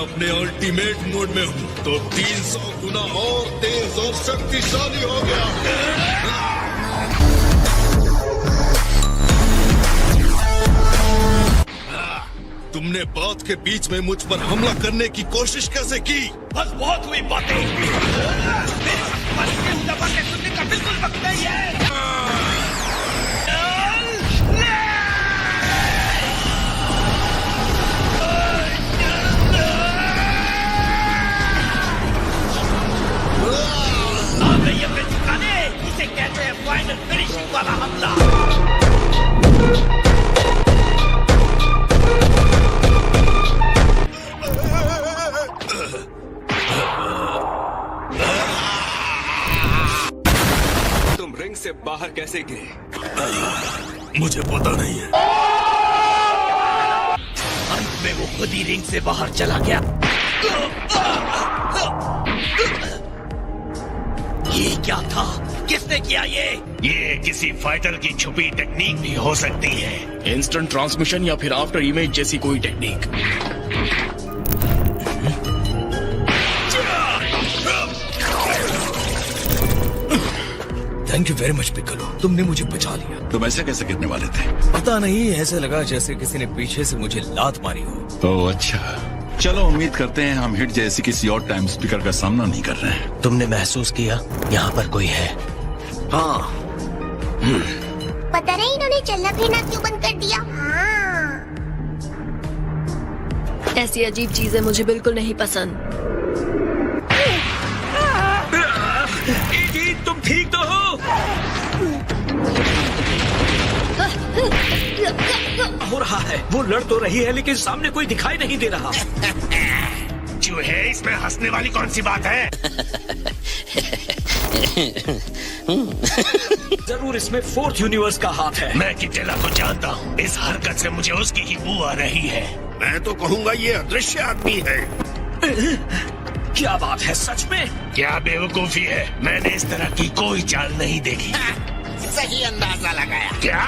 अपने ultimate mode में हूँ तो 300 गुना और तेज और शक्तिशाली हो गया। तुमने बात के बीच में मुझ पर हमला करने की कोशिश कैसे की? बस बहुत हुई बातें। दबा के सुनने का बिल्कुल वक्त नहीं है। इसे कहते हैं फाइनल फिनिशिंग वाला हमला। तुम रिंग से बाहर कैसे गिरे? मुझे पता नहीं है। अंत में वो खुद ही रिंग से बाहर चला गया। ये क्या था? किसने किया ये किसी फाइटर की छुपी टेक्निक भी हो सकती है। इंस्टेंट ट्रांसमिशन या फिर आफ्टर इमेज जैसी कोई technique. Thank you very much Piccolo, तुमने मुझे बचा लिया। तुम ऐसे कैसे गिरने वाले थे? पता नहीं, ऐसे लगा जैसे किसी ने पीछे से मुझे लात मारी हो। ओह अच्छा, चलो उम्मीद करते हैं हम हिट जैसी किसी और टाइम स्पीकर का सामना नहीं कर रहे हैं। तुमने महसूस किया यहाँ पर कोई है? हाँ। पता नहीं इन्होंने चलना फिरना क्यों बंद कर दिया। हाँ। ऐसी अजीब चीजें मुझे बिल्कुल नहीं पसंद। तुम ठीक तो हो? हो रहा है, वो लड़ तो रही है लेकिन सामने कोई दिखाई नहीं दे रहा। चूहे, इसमें हंसने वाली कौन सी बात है? जरूर इसमें फोर्थ यूनिवर्स का हाथ है। मैं किटेला को जानता हूँ, इस हरकत से मुझे उसकी ही बू आ रही है। मैं तो कहूँगा ये अदृश्य आदमी है। क्या बात है, सच में? क्या बेवकूफी है, मैंने इस तरह की कोई चाल नहीं देखी। सही अंदाजा लगाया। क्या?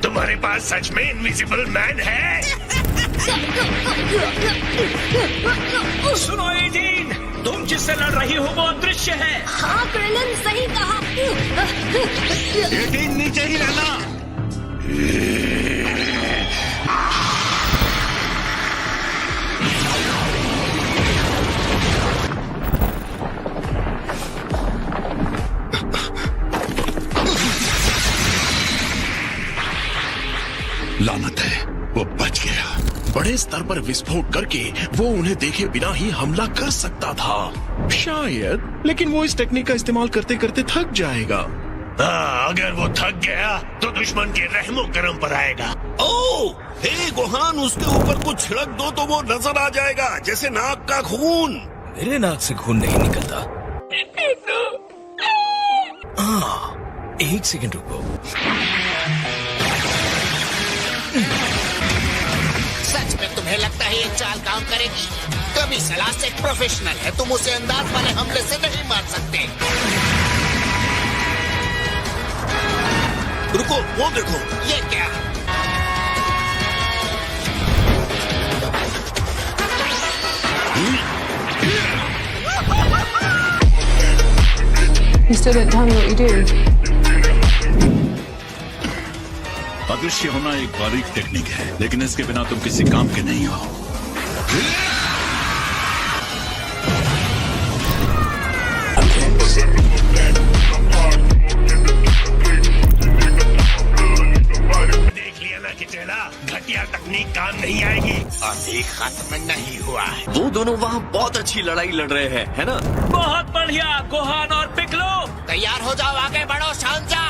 तुम्हारे पास सच में इनविजिबल मैन है? सुनो एडीन, तुम जिससे लड़ रही हो वो अदृश्य है। हाँ क्रेलन, सही कहा। एडीन, नीचे ही रहना। लानत है, वो बच गया। बड़े स्तर पर विस्फोट करके वो उन्हें देखे बिना ही हमला कर सकता था शायद, लेकिन वो इस टेक्निक का इस्तेमाल करते करते थक जाएगा। अगर वो थक गया तो दुश्मन के रहमो करम पर आएगा। ओह, हे गोहान, उसके ऊपर कुछ छिड़क दो तो वो नजर आ जाएगा, जैसे नाक का खून। मेरे नाक से खून नहीं निकलता। एक सेकंड रुको। सच में तुम्हें लगता है ये चाल काम करेगी? कभी सलाह से एक प्रोफेशनल है, तुम उसे अंदाज वाले हमले से नहीं मार सकते। रुको, वो देखो। ये क्या? You still don't tell me what you do. अदृश्य होना एक बारीक टेक्निक है, लेकिन इसके बिना तुम किसी काम के नहीं हो। देख लिया ना किटेला, घटिया तकनीक काम नहीं आएगी। अभी खत्म नहीं हुआ है। वो दोनों वहाँ बहुत अच्छी लड़ाई लड़ रहे हैं, है ना? बहुत बढ़िया, गोहान और पिकलो। तैयार हो जाओ, आगे बढ़ो शांजा।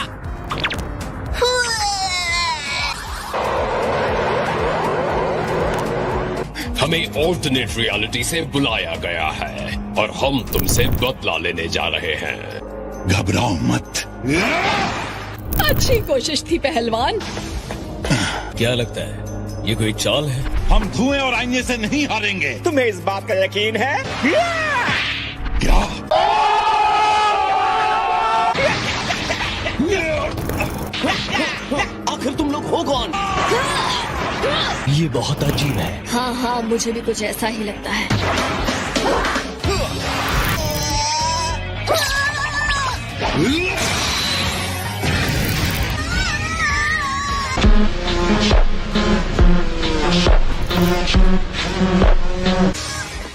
हमें ऑल्टरनेट रियलिटी से बुलाया गया है और हम तुमसे बदला लेने जा रहे हैं। घबराओ मत। अच्छी कोशिश थी पहलवान। क्या लगता है ये कोई चाल है? हम धुएं और आईने से नहीं हारेंगे। तुम्हें इस बात का यकीन है? क्या? आखिर तुम लोग हो कौन? ये बहुत अजीब है। हाँ हाँ, मुझे भी कुछ ऐसा ही लगता है।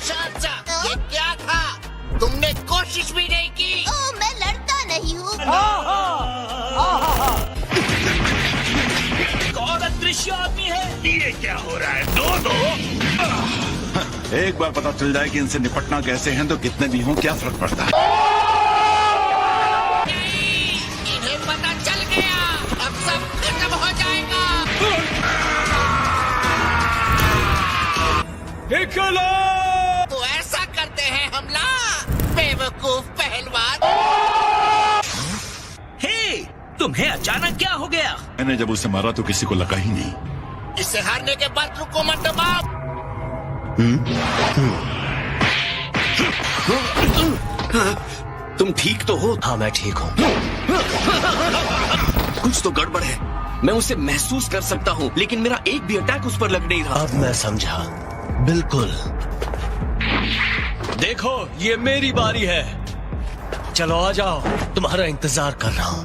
चाचा, ये क्या था? तुमने कोशिश भी नहीं की। ओ, मैं लड़ता नहीं हूँ। एक और अदृश्य आदमी है। ये क्या हो रहा है? दो एक बार पता चल जाए कि इनसे निपटना कैसे है तो कितने भी हों क्या फर्क पड़ता है। इन्हें पता चल गया, अब सब खत्म हो जाएगा। तो ऐसा करते हैं हमला, बेवकूफ पहलवान। हे, तुम्हें अचानक क्या हो गया? मैंने जब उसे मारा तो किसी को लगा ही नहीं। इसे हारने के बाद रुको मत दबाओ। तुम ठीक तो हो? हाँ, मैं ठीक हूँ। कुछ तो गड़बड़ है। मैं उसे महसूस कर सकता हूँ, लेकिन मेरा एक भी अटैक उस पर लग नहीं रहा। अब मैं समझा। बिल्कुल। देखो, ये मेरी बारी है। चलो आ जाओ, तुम्हारा इंतजार कर रहा हूँ।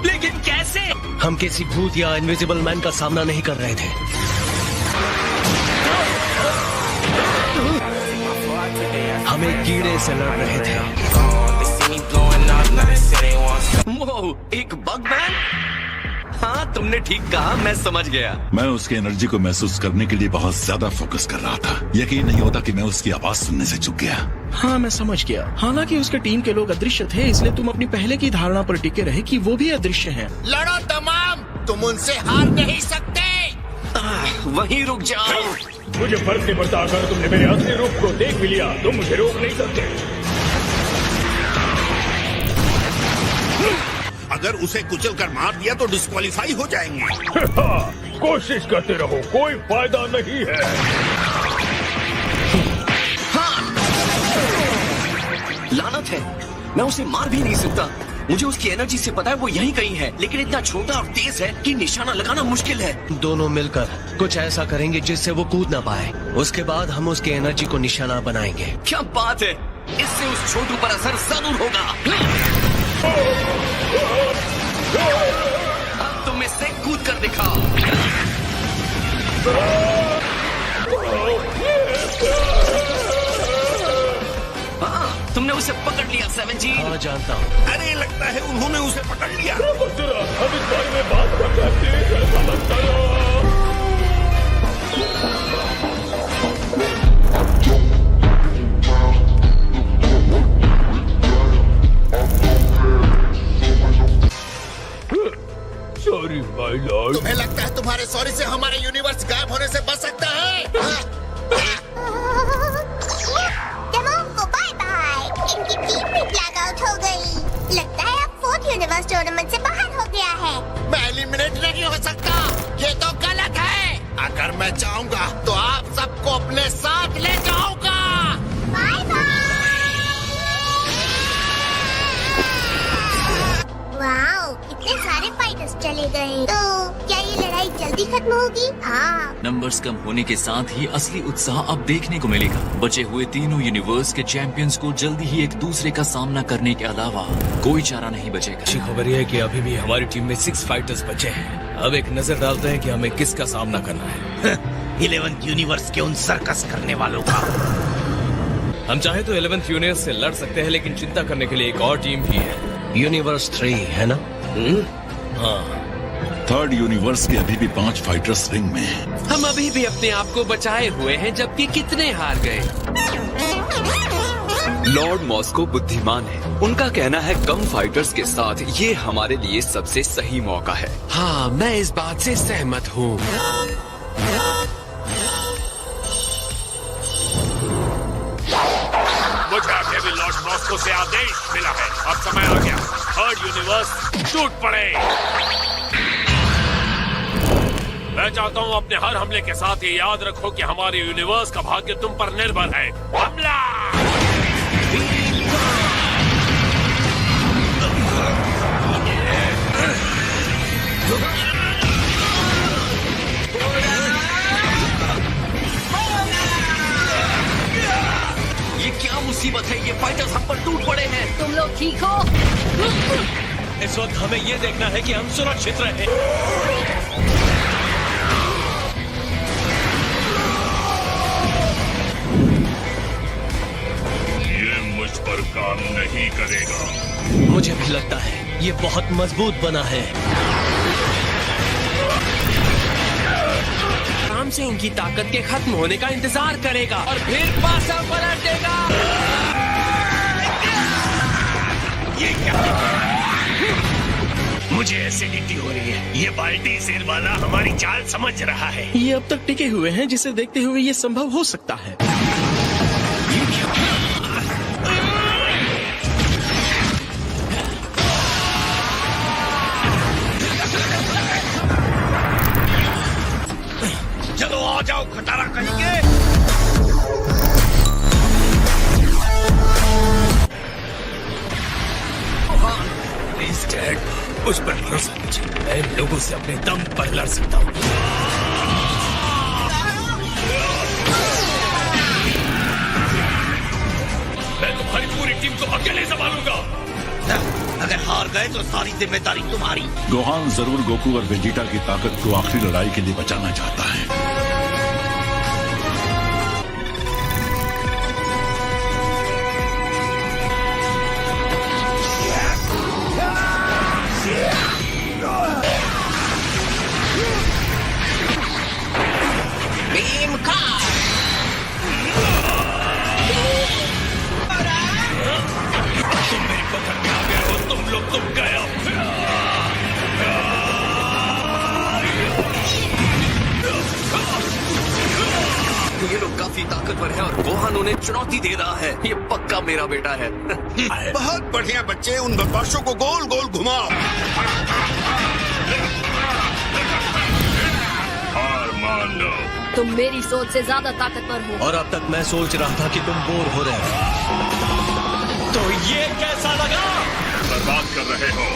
लेकिन कैसे? हम किसी भूत या इनविजिबल मैन का सामना नहीं कर रहे थे। हम एक कीड़े से लड़ रहे थे। वो एक बग मैन? हाँ, तुमने ठीक कहा, मैं समझ गया। मैं उसकी एनर्जी को महसूस करने के लिए बहुत ज्यादा फोकस कर रहा था। यकीन नहीं होता कि मैं उसकी आवाज सुनने से चूक गया। हाँ, मैं समझ गया। हालांकि उसके टीम के लोग अदृश्य थे, इसलिए तुम अपनी पहले की धारणा पर टिके रहे कि वो भी अदृश्य हैं। लड़ो तमाम, तुम उनसे हार नहीं सकते। वहीं रुक जाओ। मुझे फर्क नहीं पड़ता, अगर तुमने मेरे असली रूप को देख भी लिया तो मुझे रोक नहीं सकते। अगर उसे कुचल कर मार दिया तो डिस्क्वालीफाई हो जाएंगे। कोशिश करते रहो, कोई फायदा नहीं है। लानत है, मैं उसे मार भी नहीं सकता। मुझे उसकी एनर्जी से पता है वो यहीं कहीं है, लेकिन इतना छोटा और तेज है कि निशाना लगाना मुश्किल है। दोनों मिलकर कुछ ऐसा करेंगे जिससे वो कूद ना पाए। उसके बाद हम उसकी एनर्जी को निशाना बनाएंगे। क्या बात है, इससे उस छोटू पर असर जरूर होगा। अब तुम इससे कूद कर दिखाओ। हाँ, तुमने उसे पकड़ लिया 17। हाँ, जानता हूँ। अरे लगता है उन्होंने उसे पकड़ लिया। हम इस बारे में बात कर सकते हैं। Sorry my Lord. तुम्हें लगता है तुम्हारे सॉरी से हमारे यूनिवर्स गायब होने से बच सकता है? तमाम को बाय बाय। इनकी टीम भी ब्लैक आउट हो गई। लगता है अब 4th यूनिवर्स टूर्नामेंट से बाहर हो गया है। मैं एलिमिनेट नहीं हो सकता, ये तो गलत है। अगर मैं चाहूँगा तो आप सबको अपने साथ ले जाऊंगा। Bye bye. वाओ, इतने सारे फाइटर्स चले गए। तो क्या ये लड़ाई जल्दी खत्म होगी? हाँ। नंबर्स कम होने के साथ ही असली उत्साह अब देखने को मिलेगा। बचे हुए तीनों यूनिवर्स के चैंपियंस को जल्दी ही एक दूसरे का सामना करने के अलावा कोई चारा नहीं बचेगा। अच्छी खबर यह है कि अभी भी हमारी टीम में 6 फाइटर्स बचे हैं। अब एक नजर डालते हैं कि हमें किसका सामना करना है। 11th यूनिवर्स के उन सर्कस करने वालों का। हम चाहे तो 11th यूनिवर्स से लड़ सकते हैं, लेकिन चिंता करने के लिए एक और टीम भी है। यूनिवर्स 3 है ना? हाँ। 3rd यूनिवर्स के अभी भी 5 फाइटर्स रिंग में हैं। हम अभी भी अपने आप को बचाए हुए हैं, जबकि कितने हार गए। लॉर्ड मॉस्को बुद्धिमान है। उनका कहना है कम फाइटर्स के साथ ये हमारे लिए सबसे सही मौका है। हाँ, मैं इस बात से सहमत हूँ। मुझे अभी भी लॉर्ड मॉस्को से आदेश मिला है। अब समय आ गया, 3rd यूनिवर्स टूट पड़े। मैं चाहता हूँ अपने हर हमले के साथ ये याद रखो कि हमारे यूनिवर्स का भाग्य तुम पर निर्भर है। हमला! लोग ठीक हो? इस वक्त हमें ये देखना है कि हम सुरक्षित रहें। ये मुझ पर काम नहीं करेगा। मुझे भी लगता है ये बहुत मजबूत बना है। आराम से उनकी ताकत के खत्म होने का इंतजार करेगा और फिर पासा पलट देगा। ये क्या? मुझे एसिडिटी हो रही है। ये बाल्टी सिर वाला हमारी चाल समझ रहा है। ये अब तक टिके हुए हैं, जिसे देखते हुए ये संभव हो सकता है। चलो आ जाओ खटारा करेंगे। प्लीज डैड, उस पर भरोसा कीजिए। मैं इन लोगों से अपने दम पर लड़ सकता हूँ। मैं तुम्हारी पूरी टीम को अकेले संभालूंगा। अगर हार गए तो सारी जिम्मेदारी तुम्हारी। गोहान जरूर गोकू और वेजिटा की ताकत को आखिरी लड़ाई के लिए बचाना चाहता है। ये लोग काफी ताकतवर है और गोहान उन्हें चुनौती दे रहा है। ये पक्का मेरा बेटा है। बहुत बढ़िया बच्चे, उन बदमाशों को गोल गोल घुमाओ। हार मान लो। तुम मेरी सोच से ज्यादा ताकतवर हो। और अब तक मैं सोच रहा था कि तुम बोर हो रहे हो। तो ये कैसा लगा? बर्बाद कर रहे हो।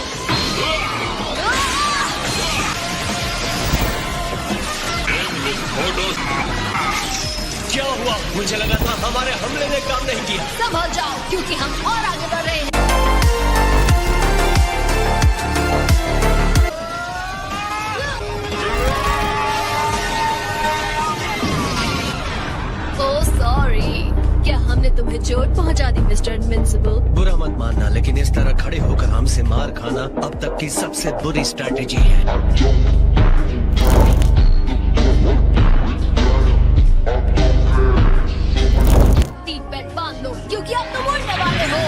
क्या हुआ? मुझे लगा था हमारे हमले ने काम नहीं किया। संभल जाओ, क्योंकि हम और आगे बढ़ रहे हैं। ओह सॉरी, क्या हमने तुम्हें चोट पहुंचा दी मिस्टर इनविंसिबल? बुरा मत मानना, लेकिन इस तरह खड़े होकर हमसे मार खाना अब तक की सबसे बुरी स्ट्रैटेजी है। सीट बेल्ट बांध लो, क्योंकि अब तुम उड़ने वाले हो।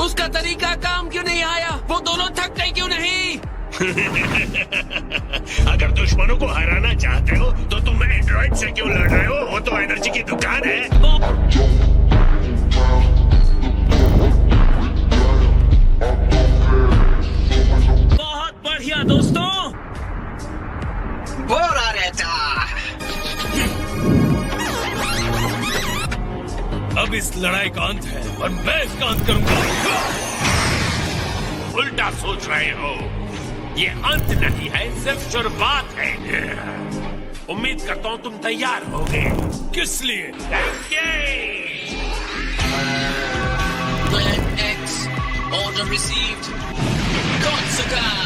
उसका तरीका काम क्यों नहीं आया? वो दोनों थक गए क्यों नहीं? अगर दुश्मनों को हराना चाहते हो तो तुम एंड्रॉइड से क्यों लड़ रहे हो? वो तो एनर्जी की दुकान है। बहुत बढ़िया दोस्तों। बोरा रहता। अब इस लड़ाई का अंत है और मैं इसका अंत करूंगा। उल्टा सोच रहे हो। ये अंत नहीं है, सिर्फ शुरुआत है। उम्मीद करता हूँ तुम तैयार होगे। किस लिए? Plan X, order received. Konsukai.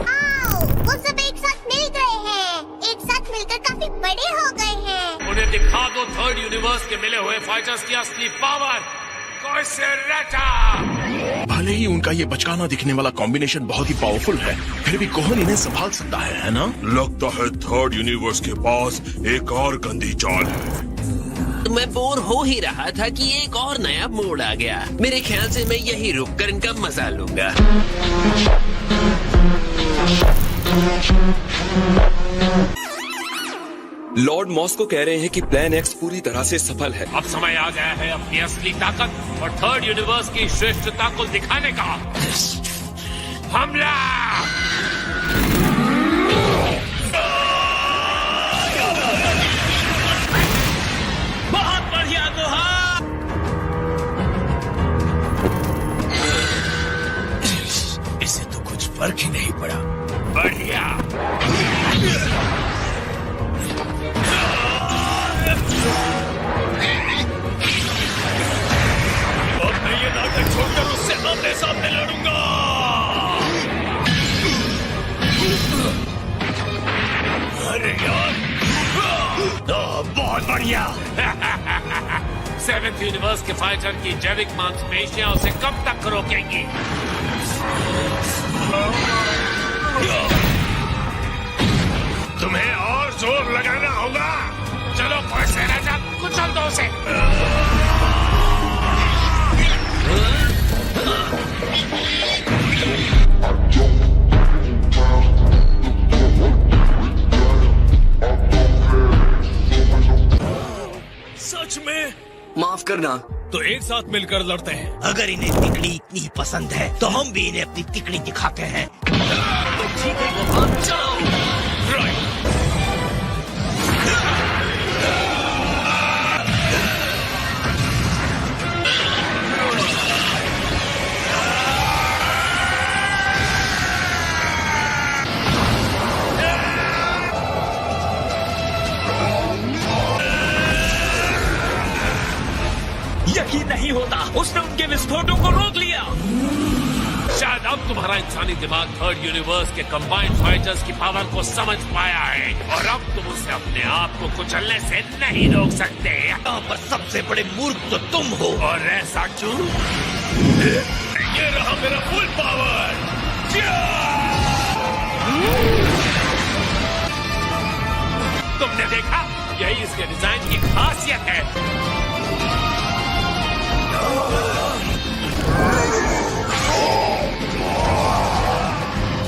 आओ, वो सब एक साथ मिल गए हैं। एक साथ मिलकर काफी बड़े हो गए हैं। उन्हें दिखा दो थर्ड यूनिवर्स के मिले हुए फाइटर्स की असली पावर। भले ही उनका ये बचकाना दिखने वाला कॉम्बिनेशन बहुत ही पावरफुल है, फिर भी गोहन इन्हें संभाल सकता है ना? लगता है थर्ड यूनिवर्स के पास एक और गंदी चाल है। मैं बोर हो ही रहा था कि एक और नया मोड़ आ गया। मेरे ख्याल से मैं यही रुककर इनका मजा लूंगा। लॉर्ड मॉस्को कह रहे हैं कि प्लान एक्स पूरी तरह से सफल है। अब समय आ गया है अपनी असली ताकत और थर्ड यूनिवर्स की श्रेष्ठता को दिखाने का। हमला! बहुत बढ़िया गोहान। इसे तो कुछ फर्क ही नहीं पड़ा। बढ़िया! अब मैं ये नाटक छोड़कर उससे आमने सामने लड़ूंगा। अरे यार, बहुत बढ़िया! सेवेंथ यूनिवर्स के फाइटर की जैविक मांसपेशियां उसे कब तक रोकेंगी? तुम्हें और जोर लगाना होगा। चलो पैसे राजा, कुचल दो उसे। सच में? माफ करना। तो एक साथ मिलकर लड़ते हैं। अगर इन्हें तिकड़ी इतनी पसंद है तो हम भी इन्हें अपनी तिकड़ी दिखाते हैं। तो ठीक है गोहान, चलो। यकीन नहीं होता, उसने उनके विस्फोटों को रोक लिया। शायद अब तुम्हारा इंसानी दिमाग थर्ड यूनिवर्स के कंबाइंड फाइटर्स की पावर को समझ पाया है और अब तुम उसे अपने आप को कुचलने से नहीं रोक सकते। यहाँ पर सबसे बड़े मूर्ख तो तुम हो। और ऐसा क्यों? ये रहा मेरा फुल पावर। तुमने देखा, यही इसके डिजाइन की खासियत है।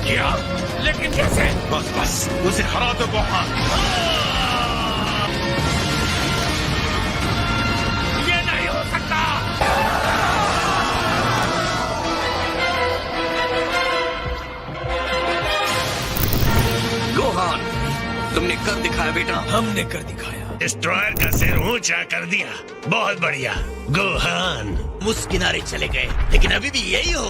क्या? लेकिन कैसे? बस उसे हरा दो गोहान। ये नहीं हो सकता। गोहान, तुमने कर दिखाया बेटा। हमने कर दिखाया। डिस्ट्रॉयर का सिर ऊंचा कर दिया। बहुत बढ़िया गोहान। मुझ किनारे चले गए, लेकिन अभी भी यही हो।